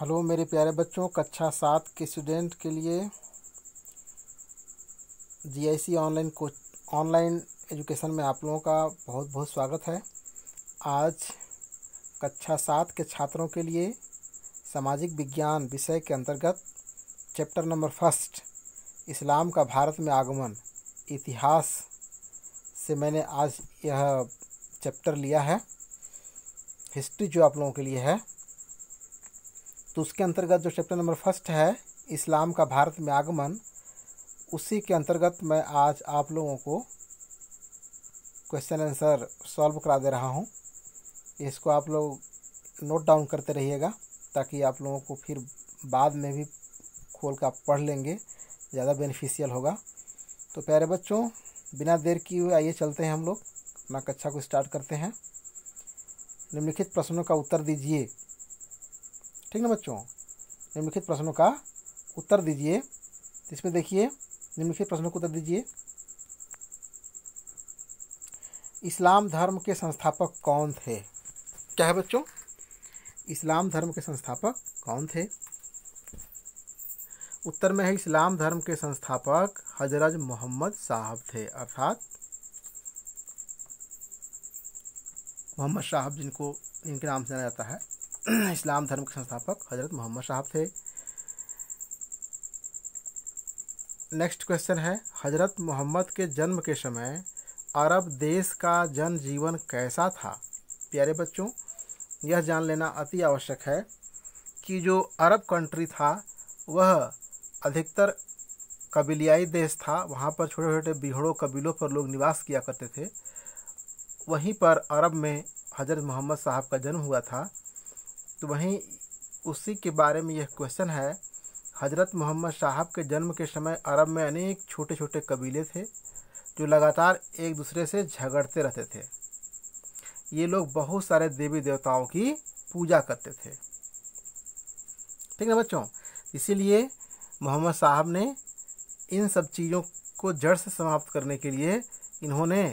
Hello मेरे प्यारे बच्चों, कक्षा 7 के स्टूडेंट के लिए जीआईसी ऑनलाइन एजुकेशन में आप लोगों का बहुत बहुत स्वागत है। आज कक्षा 7 के छात्रों के लिए सामाजिक विज्ञान विषय के अंतर्गत चैप्टर नंबर फर्स्ट इस्लाम का भारत में आगमन इतिहास से मैंने आज यह चैप्टर लिया है। हिस्ट्री जो आप लोगों के लिए है, तो उसके अंतर्गत जो चैप्टर नंबर फर्स्ट है इस्लाम का भारत में आगमन, उसी के अंतर्गत मैं आज आप लोगों को क्वेश्चन आंसर सॉल्व करा दे रहा हूँ। इसको आप लोग नोट डाउन करते रहिएगा ताकि आप लोगों को फिर बाद में भी खोल कर पढ़ लेंगे, ज़्यादा बेनिफिशियल होगा। तो प्यारे बच्चों, बिना देर किए आइए चलते हैं, हम लोग अपना कक्षा को स्टार्ट करते हैं। निम्नलिखित प्रश्नों का उत्तर दीजिए। ठीक ना बच्चों, निम्नलिखित प्रश्नों का उत्तर दीजिए। इसमें देखिए, निम्नलिखित प्रश्नों का उत्तर दीजिए। इस्लाम धर्म के संस्थापक कौन थे? क्या है बच्चों? इस्लाम धर्म के संस्थापक कौन थे? उत्तर में है इस्लाम धर्म के संस्थापक हजरत मोहम्मद साहब थे, अर्थात मोहम्मद साहब जिनको इनके नाम से जाना जाता है। इस्लाम धर्म के संस्थापक हजरत मोहम्मद साहब थे। नेक्स्ट क्वेश्चन है, हजरत मोहम्मद के जन्म के समय अरब देश का जनजीवन कैसा था? प्यारे बच्चों, यह जान लेना अति आवश्यक है कि जो अरब कंट्री था वह अधिकतर कबीलियाई देश था। वहाँ पर छोटे छोटे बिहड़ों कबीलों पर लोग निवास किया करते थे। वहीं पर अरब में हजरत मोहम्मद साहब का जन्म हुआ था। तो वहीं उसी के बारे में यह क्वेश्चन है। हजरत मोहम्मद साहब के जन्म के समय अरब में अनेक छोटे छोटे कबीले थे जो लगातार एक दूसरे से झगड़ते रहते थे। ये लोग बहुत सारे देवी देवताओं की पूजा करते थे। ठीक है बच्चों, इसीलिए मोहम्मद साहब ने इन सब चीज़ों को जड़ से समाप्त करने के लिए इन्होंने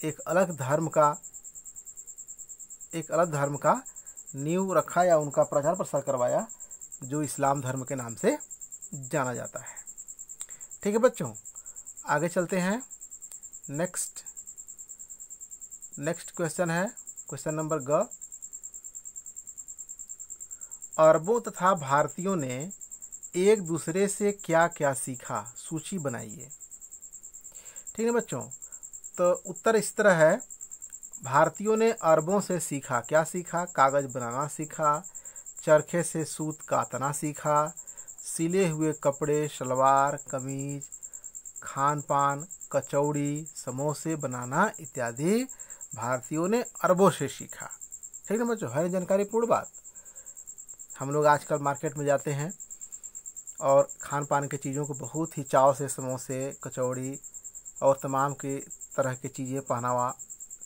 एक अलग धर्म का नींव रखा या उनका प्रचार प्रसार करवाया, जो इस्लाम धर्म के नाम से जाना जाता है। ठीक है बच्चों, आगे चलते हैं। नेक्स्ट क्वेश्चन है क्वेश्चन नंबर ग। अरबों तथा भारतीयों ने एक दूसरे से क्या क्या सीखा? सूची बनाइए। ठीक है बच्चों, तो उत्तर इस तरह है। भारतीयों ने अरबों से सीखा, क्या सीखा? कागज़ बनाना सीखा, चरखे से सूत कातना सीखा, सिले हुए कपड़े, शलवार कमीज, खान पान, कचौड़ी, समोसे बनाना इत्यादि भारतीयों ने अरबों से सीखा। ठीक है बच्चों, है जानकारी पूर्ण बात। हम लोग आजकल मार्केट में जाते हैं और खान पान की चीज़ों को बहुत ही चाव से, समोसे, कचौड़ी और तमाम की तरह की चीज़ें पहनावा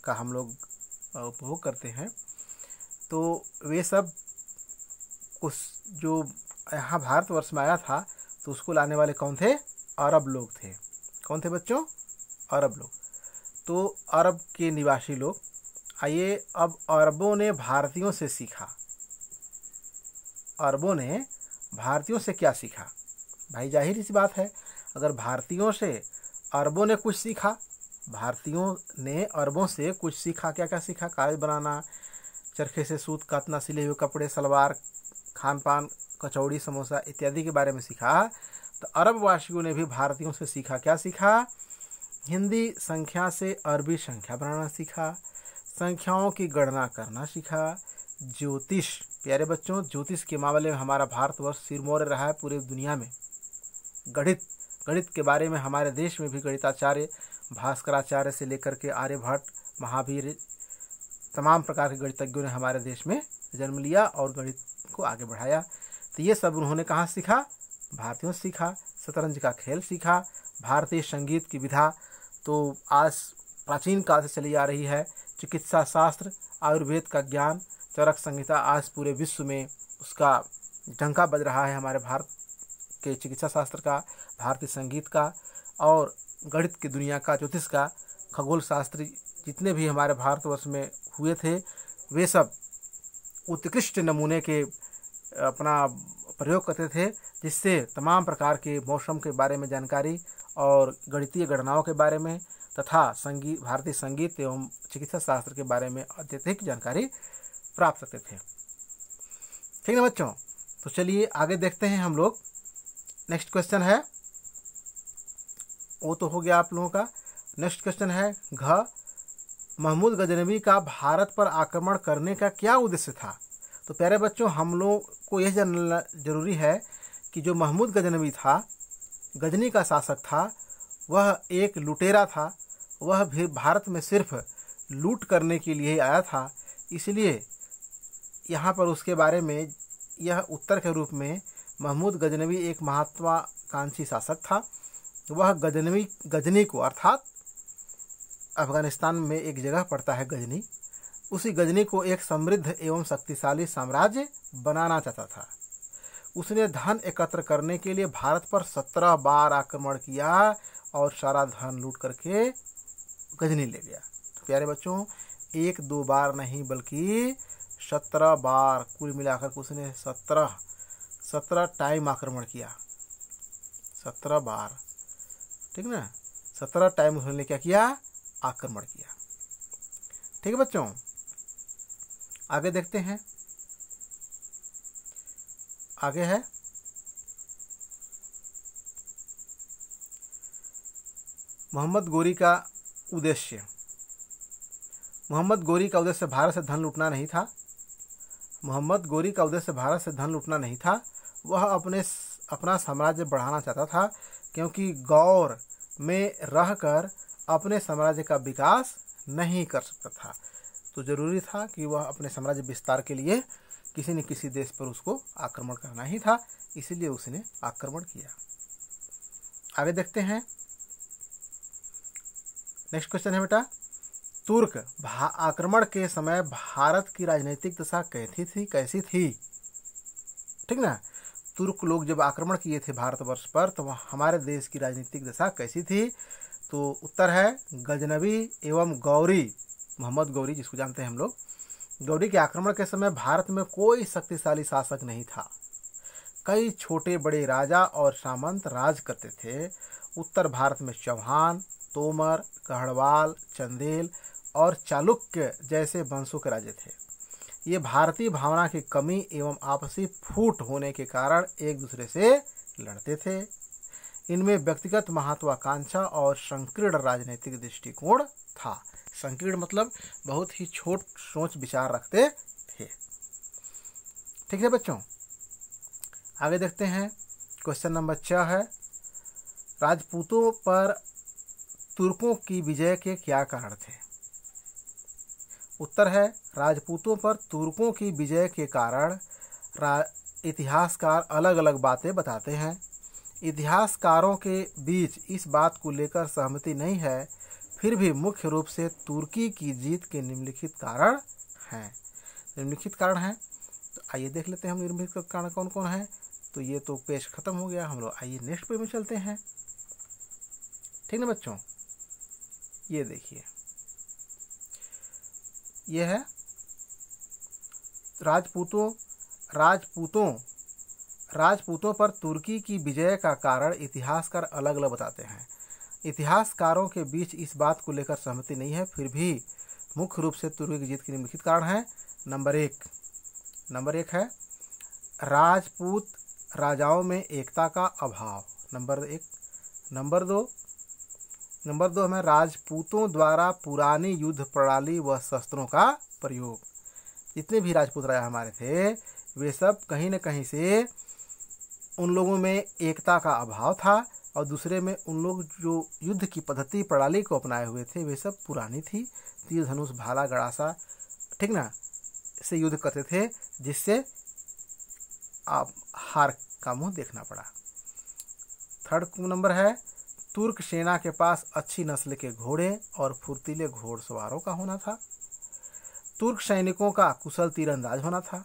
का हम लोग उपभोग करते हैं। तो वे सब कुछ जो यहाँ भारतवर्ष में आया था, तो उसको लाने वाले कौन थे? अरब लोग थे। कौन थे बच्चों? अरब लोग। तो अरब के निवासी लोग। आइए, अब अरबों ने भारतीयों से सीखा। अरबों ने भारतीयों से क्या सीखा? भाई जाहिर सी बात है, अगर भारतीयों से अरबों ने कुछ सीखा, भारतीयों ने अरबों से कुछ सीखा। क्या क्या सीखा? कागज बनाना, चरखे से सूत काटना, सिले हुए कपड़े, सलवार, खान पान, कचौड़ी, समोसा इत्यादि के बारे में सीखा। तो अरब वासियों ने भी भारतीयों से सीखा। क्या सीखा? हिंदी संख्या से अरबी संख्या बनाना सीखा, संख्याओं की गणना करना सीखा, ज्योतिष। प्यारे बच्चों, ज्योतिष के मामले में हमारा भारतवर्ष सिरमौर रहा है पूरे दुनिया में। गणित के बारे में हमारे देश में भी गणिताचार्य भास्कराचार्य से लेकर के आर्यभट्ट, महावीर, तमाम प्रकार के गणितज्ञों ने हमारे देश में जन्म लिया और गणित को आगे बढ़ाया। तो ये सब उन्होंने कहाँ सीखा? भारतीयों से सीखा। शतरंज का खेल सीखा, भारतीय संगीत की विधा तो आज प्राचीन काल से चली आ रही है। चिकित्सा शास्त्र, आयुर्वेद का ज्ञान, चरक संहिता, आज पूरे विश्व में उसका डंका बज रहा है। हमारे भारत के चिकित्सा शास्त्र का, भारतीय संगीत का और गणित की दुनिया का, ज्योतिष का, खगोल शास्त्री जितने भी हमारे भारतवर्ष में हुए थे, वे सब उत्कृष्ट नमूने के अपना प्रयोग करते थे, जिससे तमाम प्रकार के मौसम के बारे में जानकारी और गणितीय गणनाओं के बारे में तथा भारतीय संगीत एवं चिकित्सा शास्त्र के बारे में अत्यधिक जानकारी प्राप्त करते थे। ठीक है बच्चों, तो चलिए आगे देखते हैं हम लोग। नेक्स्ट क्वेश्चन है, वो तो हो गया आप लोगों का। नेक्स्ट क्वेश्चन है घ, महमूद गजनवी का भारत पर आक्रमण करने का क्या उद्देश्य था। तो प्यारे बच्चों, हम लोग को यह जानना जरूरी है कि जो महमूद गजनवी था, गजनी का शासक था, वह एक लुटेरा था। वह भी भारत में सिर्फ लूट करने के लिए आया था। इसलिए यहाँ पर उसके बारे में यह उत्तर के रूप में महमूद गजनवी एक महत्वाकांक्षी शासक था। वह गजनी को, अर्थात अफगानिस्तान में एक जगह पड़ता है गजनी, उसी गजनी को एक समृद्ध एवं शक्तिशाली साम्राज्य बनाना चाहता था। उसने धन एकत्र करने के लिए भारत पर 17 बार आक्रमण किया और सारा धन लूट करके गजनी ले गया। तो प्यारे बच्चों, 1-2 बार नहीं बल्कि 17 बार, कुल मिलाकर उसने 17 टाइम आक्रमण किया। 17 बार, ठीक ना, 17 टाइम उसने क्या किया, आक्रमण किया। ठीक है बच्चों, आगे देखते हैं। आगे है मोहम्मद गोरी का उद्देश्य। मोहम्मद गोरी का उद्देश्य भारत से धन लूटना नहीं था। मोहम्मद गोरी का उद्देश्य भारत से धन लूटना नहीं था। वह अपना साम्राज्य बढ़ाना चाहता था, क्योंकि गौर में रहकर अपने साम्राज्य का विकास नहीं कर सकता था। तो जरूरी था कि वह अपने साम्राज्य विस्तार के लिए किसी न किसी देश पर उसको आक्रमण करना ही था, इसीलिए उसने आक्रमण किया। आगे देखते हैं। नेक्स्ट क्वेश्चन है बेटा, तुर्क आक्रमण के समय भारत की राजनीतिक दशा कैसी थी। ठीक ना, तुर्क लोग जब आक्रमण किए थे भारतवर्ष पर, तो हमारे देश की राजनीतिक दशा कैसी थी। तो उत्तर है गजनवी एवं गौरी, मोहम्मद गौरी जिसको जानते हैं हम लोग, गौरी के आक्रमण के समय भारत में कोई शक्तिशाली शासक नहीं था। कई छोटे बड़े राजा और सामंत राज करते थे। उत्तर भारत में चौहान, तोमर, गढ़वाल, चंदेल और चालुक्य जैसे वंशों के राजे थे। ये भारतीय भावना की कमी एवं आपसी फूट होने के कारण एक दूसरे से लड़ते थे। इनमें व्यक्तिगत महत्वाकांक्षा और संकीर्ण राजनीतिक दृष्टिकोण था। संकीर्ण मतलब बहुत ही छोट सोच विचार रखते थे। ठीक है बच्चों, आगे देखते हैं। क्वेश्चन नंबर 6 है, राजपूतों पर तुर्कों की विजय के क्या कारण थे। उत्तर है राजपूतों पर तुर्कों की विजय के कारण इतिहासकार अलग अलग बातें बताते हैं। इतिहासकारों के बीच इस बात को लेकर सहमति नहीं है, फिर भी मुख्य रूप से तुर्की की जीत के निम्नलिखित कारण हैं। निम्नलिखित कारण हैं, तो आइए देख लेते हैं हम निम्नलिखित कारण कौन कौन है। तो ये तो पेज खत्म हो गया, हम लोग आइए नेक्स्ट पेज में चलते हैं। ठीक ना बच्चों, ये देखिए, ये है राजपूतों पर तुर्की की विजय का कारण इतिहासकार अलग अलग बताते हैं। इतिहासकारों के बीच इस बात को लेकर सहमति नहीं है, फिर भी मुख्य रूप से तुर्की की जीत के निम्नलिखित कारण है। नंबर एक है राजपूत राजाओं में एकता का अभाव। नंबर दो हमें राजपूतों द्वारा पुरानी युद्ध प्रणाली व शस्त्रों का प्रयोग। जितने भी राजपूत राजा हमारे थे, वे सब कहीं न कहीं से उन लोगों में एकता का अभाव था, और दूसरे में उन लोग जो युद्ध की पद्धति प्रणाली को अपनाए हुए थे, वे सब पुरानी थी। तीर धनुष भाला गड़ासा, ठीक ना, से युद्ध करते थे, जिससे आप हार का मुंह देखना पड़ा। थर्ड नंबर है तुर्क सेना के पास अच्छी नस्ल के घोड़े और फुर्तीले घोड़सवारों का होना था। तुर्क सैनिकों का कुशल तीरंदाज होना था।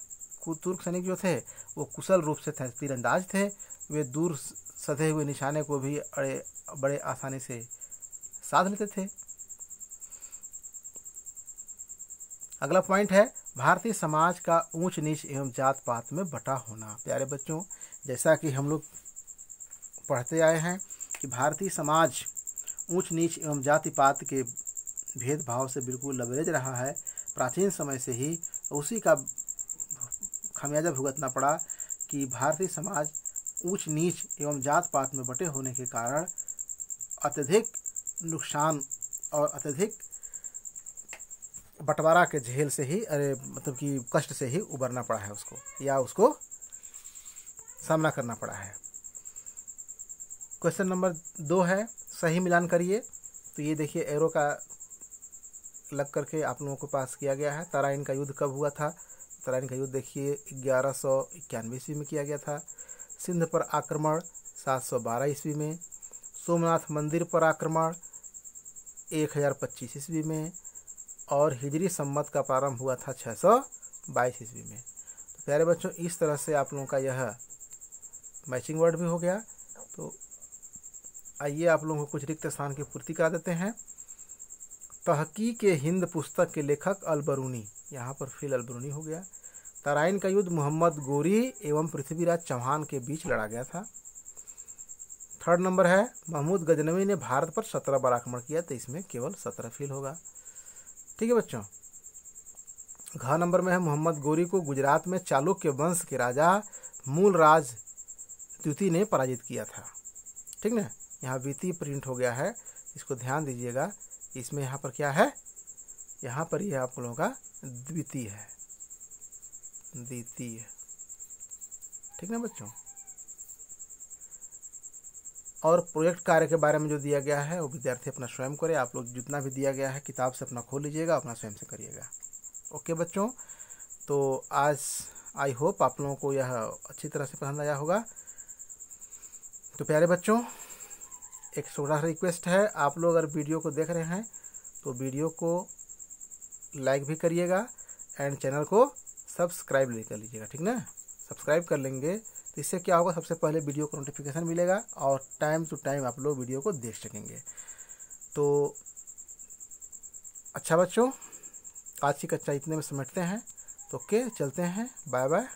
तुर्क सैनिक जो थे वो कुशल रूप से तीरंदाज थे। वे दूर सधे हुए निशाने को भी बड़े आसानी से साध लेते थे। अगला पॉइंट है भारतीय समाज का ऊंच नीच एवं जात पात में बटा होना। प्यारे बच्चों, जैसा कि हम लोग पढ़ते आए हैं कि भारतीय समाज ऊंच नीच एवं जाति पात के भेदभाव से बिल्कुल लबरेज रहा है। प्राचीन समय से ही उसी का खामियाजा भुगतना पड़ा कि भारतीय समाज ऊंच नीच एवं जात पात में बटे होने के कारण अत्यधिक नुकसान और अत्यधिक बंटवारा के झेल से ही मतलब कि कष्ट से ही उबरना पड़ा है उसको, या उसको सामना करना पड़ा है। क्वेश्चन नंबर 2 है, सही मिलान करिए। तो ये देखिए एरो का लग करके आप लोगों को पास किया गया है। तराइन का युद्ध कब हुआ था? तराइन का युद्ध देखिए 1191 ईस्वी में किया गया था। सिंध पर आक्रमण 712 ईस्वी में। सोमनाथ मंदिर पर आक्रमण 1025 ईस्वी में। और हिजरी सम्मत का प्रारंभ हुआ था 622 ईस्वी में। तो प्यारे बच्चों, इस तरह से आप लोगों का यह मैचिंग वर्ड भी हो गया। तो आइए आप लोगों को कुछ रिक्त स्थान की पूर्ति करा देते हैं। तहकीक हिंद पुस्तक के लेखक अल-बरूनी, यहाँ पर फिर अल-बरूनी हो गया। तराइन का युद्ध मोहम्मद गोरी एवं पृथ्वीराज चौहान के बीच लड़ा गया था। 3rd नंबर है, महमूद गजनवी ने भारत पर 17 बार आक्रमण किया। तो इसमें केवल 17 फील होगा। ठीक है बच्चों। घ नंबर में है, मोहम्मद गोरी को गुजरात में चालुक्य वंश के राजा मूलराज द्वितीय ने पराजित किया था। ठीक ना, यहाँ द्वितीय प्रिंट हो गया है, इसको ध्यान दीजिएगा। इसमें यहाँ पर क्या है, यहाँ पर यह आप लोगों का द्वितीय है, द्वितीय। ठीक ना बच्चों। और प्रोजेक्ट कार्य के बारे में जो दिया गया है वो विद्यार्थी अपना स्वयं करे। आप लोग जितना भी दिया गया है किताब से अपना खोल लीजिएगा, अपना स्वयं से करिएगा। ओके बच्चों, तो आज आई होप आप लोगों को यह अच्छी तरह से पसंद आया होगा। तो प्यारे बच्चों, एक छोटा सा रिक्वेस्ट है, आप लोग अगर वीडियो को देख रहे हैं तो वीडियो को लाइक भी करिएगा एंड चैनल को सब्सक्राइब भी कर लीजिएगा। ठीक ना, सब्सक्राइब कर लेंगे तो इससे क्या होगा, सबसे पहले वीडियो को नोटिफिकेशन मिलेगा और टाइम टू टाइम आप लोग वीडियो को देख सकेंगे। तो अच्छा बच्चों, आज की कक्षा इतने में समेटते हैं। तो ओके, चलते हैं, बाय बाय।